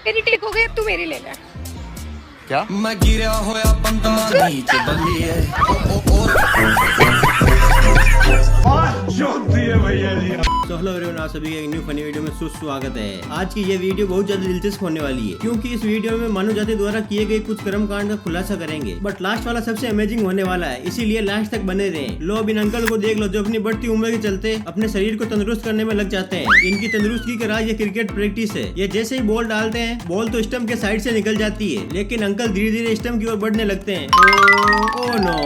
मेरी ठीक हो गई, तू मेरी ले ले। क्या मैं गिरा होया बंदा नीचे बलिए तो हेलो एवरीवन, आप सभी का एक न्यू फनी वीडियो में सुस्वागत है। आज की ये वीडियो बहुत ज्यादा दिलचस्प होने वाली है, क्योंकि इस वीडियो में मानव जाति द्वारा किए गए कुछ कर्म कांड का खुलासा करेंगे। बट लास्ट वाला सबसे अमेजिंग होने वाला है, इसीलिए लास्ट तक बने रहें। लो अब इन अंकल को देख लो, जो अपनी बढ़ती उम्र के चलते अपने शरीर को तंदुरुस्त करने में लग जाते हैं। इनकी तंदुरुस्ती का राज ये क्रिकेट प्रैक्टिस है। ये जैसे ही बॉल डालते हैं, बॉल तो स्टंप के साइड से निकल जाती है, लेकिन अंकल धीरे धीरे स्टंप की ओर बढ़ने लगते हैं। ओ नो,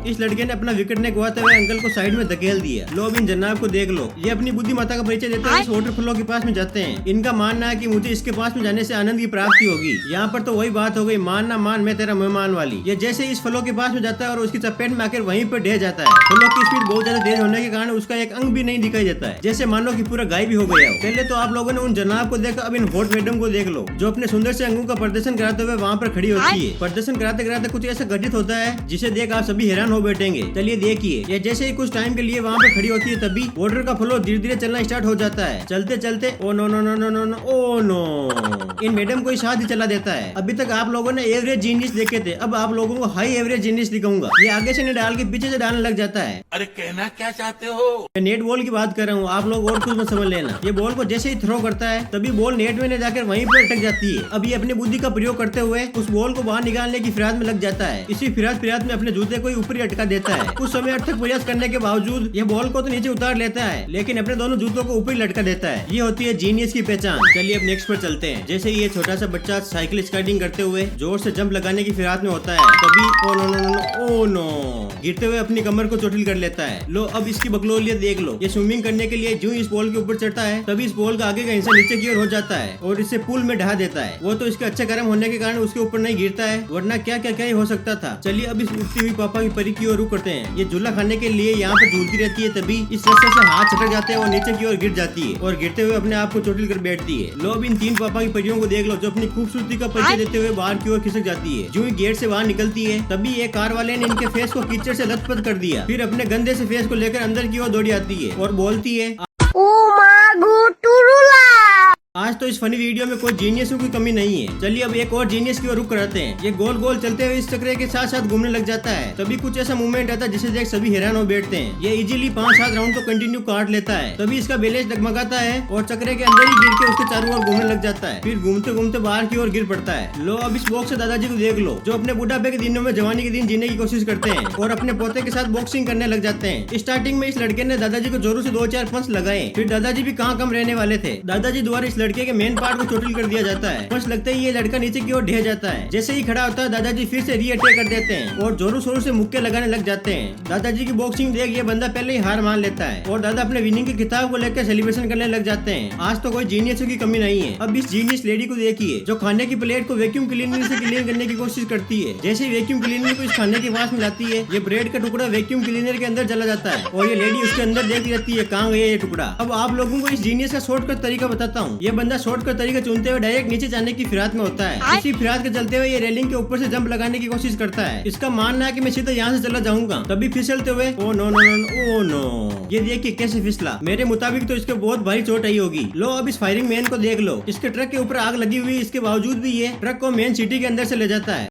इस लड़के ने अपना विकेट ने गवाते हुए अंकल को साइड में धकेल दिया। लो अब इन जनाब को देख लो, ये अपनी बुद्धिमत्ता का परिचय देते हुए इस वाटरफॉल के पास में जाते हैं। इनका मानना है कि मुझे इसके पास में जाने से आनंद की प्राप्ति होगी। यहाँ पर तो वही बात हो गई, मान ना मान मैं तेरा मेहमान वाली। ये जैसे इस फलों के पास में जाता है और उसकी चपेट में आकर वहीं पर ढह जाता है। फलों की स्पीड बहुत ज्यादा तेज होने के कारण उसका एक अंग भी नहीं दिखाई देता है, जैसे मानो कि पूरा गायब भी हो गया हो। पहले तो आप लोगों ने उन जनाब को देखा, अब इन हॉट मैडम को देख लो, जो अपने सुंदर से अंगों का प्रदर्शन कराते हुए वहाँ पर खड़ी होती है। प्रदर्शन कराते कराते कुछ ऐसा घटित होता है जिसे देख आप सभी हैरान हो बैठेंगे। चलिए देखिए, ये जैसे ही कुछ टाइम के लिए वहाँ पे खड़ी होती है, तभी वाटर का फ्लो धीरे धीरे चलना स्टार्ट हो जाता है। चलते चलते oh no no no no no no oh no, इन मैडम को साथ ही चला देता है। अभी तक आप लोगों ने एवरेज जीनियस देखे थे, अब आप लोगों को हाई एवरेज जीनियस दिखाऊंगा। ये आगे से नहीं डाल के पीछे से डालने लग जाता है। अरे कहना क्या चाहते हो? मैं नेट बॉल की बात कर रहा हूँ, आप लोग और कुछ मत समझ लेना। ये बॉल को जैसे ही थ्रो करता है, तभी बॉल नेट में न जाकर वहीं पर अटक जाती है। अब ये अपनी बुद्धि का प्रयोग करते हुए उस बॉल को बाहर निकालने की फिराद में लग जाता है। इसी फिराद में अपने जूते को ऊपर ही अटका देता है। कुछ समय अर्थक प्रयास करने के बावजूद ये बॉल को तो नीचे उतार लेता है, लेकिन अपने दोनों जूतों को ऊपर ही लटका देता है। ये होती है जीनियस की पहचान। चलिए अब नेक्स्ट पर चलते हैं। जैसे ये छोटा सा बच्चा साइकिल स्केटिंग करते हुए जोर से जंप लगाने की फिराद में होता है, तभी oh no no no oh no, गिरते हुए अपनी कमर को चोटिल कर लेता है। लो अब इसकी बकलोलियत देख लो। ये स्विमिंग करने के लिए जो इस बॉल के ऊपर चढ़ता है, तभी इस बॉल का आगे का हिस्सा नीचे की ओर हो जाता है और इसे पूल में ढहा देता है। वो तो इसके अच्छे कर्म होने के कारण उसके ऊपर नहीं गिरता है, वरना क्या क्या क्या ही हो सकता था। चलिए अब इस उठती हुई पापा की परी की ओर रुक करते हैं। ये झूला खाने के लिए यहाँ पर झूलती रहती है, तभी इस रस्ते से हाथ छटक जाते हैं और नीचे की ओर गिर जाती है और गिरते हुए अपने आप को चोटिल कर बैठती है। लो अब इन तीन पापा की परियों को देख लो, जो अपनी खूबसूरती का परिचय देते हुए बाहर की ओर खिसक जाती है। जो ही गेट से बाहर निकलती है, तभी एक कार वाले ने इनके फेस को कीचड़ से लथपथ कर दिया। फिर अपने गंदे से फेस को लेकर अंदर की ओर दौड़ी आती है और बोलती है, आज तो इस फनी वीडियो में कोई जीनियसों की कमी नहीं है। चलिए अब एक और जीनियस की ओर रुख कराते हैं। ये गोल गोल चलते हुए इस चक्रे के साथ साथ घूमने लग जाता है। तभी कुछ ऐसा मूवमेंट आता है जिसे देख सभी हैरान हो बैठते हैं। ये इजीली 5-7 राउंड को कंटिन्यू काट लेता है। तभी इसका बैलेंस डगमगाता है और चक्रे के अंदर ही गिर के उसके चारों ओर घूमने लग जाता है। फिर घूमते घूमते बाहर की ओर गिर पड़ता है। लो अब इस बॉक्स से दादाजी को देख लो, जो अपने बुढ़ापे के दिनों में जवानी के दिन जीने की कोशिश करते हैं और अपने पोते के साथ बॉक्सिंग करने लग जाते हैं। स्टार्टिंग में इस लड़के ने दादाजी को जोरों से 2-4 पंच लगाए, फिर दादाजी भी कहाँ कम रहने वाले थे। दादाजी द्वारा इस लड़के के मेन पार्ट चोटिल कर दिया जाता है। बस लगता ही ये लड़का नीचे की ओर ढह जाता है। जैसे ही खड़ा होता है, दादाजी फिर से रीअटैक कर देते हैं और जोरों शोरों से मुक्के लगाने लग जाते हैं। दादाजी की बॉक्सिंग देख ये बंदा पहले ही हार मान लेता है और दादा अपने विनिंग के किताब को लेकर सेलिब्रेशन करने लग जाते हैं। आज तो कोई जीनियस की कमी नहीं है। अब इस जीनियस लेडी को देखिए, जो खाने की प्लेट को वैक्यूम क्लीनर से क्लीन करने की कोशिश करती है। जैसे ही वैक्यूम क्लीनर को इस खाने के पास में लाती है, ये ब्रेड का टुकड़ा वैक्यूम क्लीनर के अंदर चला जाता है और ये लेडी उसके अंदर देखती रहती है, कहाँ गया ये टुकड़ा। अब आप लोगों को इस जीनियस का शॉर्टकट तरीका बताता हूँ। ये बंदा शॉर्टकट तरीका चुनते हुए डायरेक्ट नीचे जाने की फिराद में होता है। इसी फिराद के चलते हुए ये रेलिंग के ऊपर से जंप लगाने की कोशिश करता है। इसका मानना है कि मैं सीधा यहाँ से चला जाऊंगा, तभी फिसलते हुए oh no no no oh no, ये देखिए कैसे फिसला। मेरे मुताबिक तो इसके बहुत भारी चोट आई होगी। लो अब इस फायरिंग मैन को देख लो, इसके ट्रक के ऊपर आग लगी हुई, इसके बावजूद भी ये ट्रक को मेन सिटी के अंदर से ले जाता है।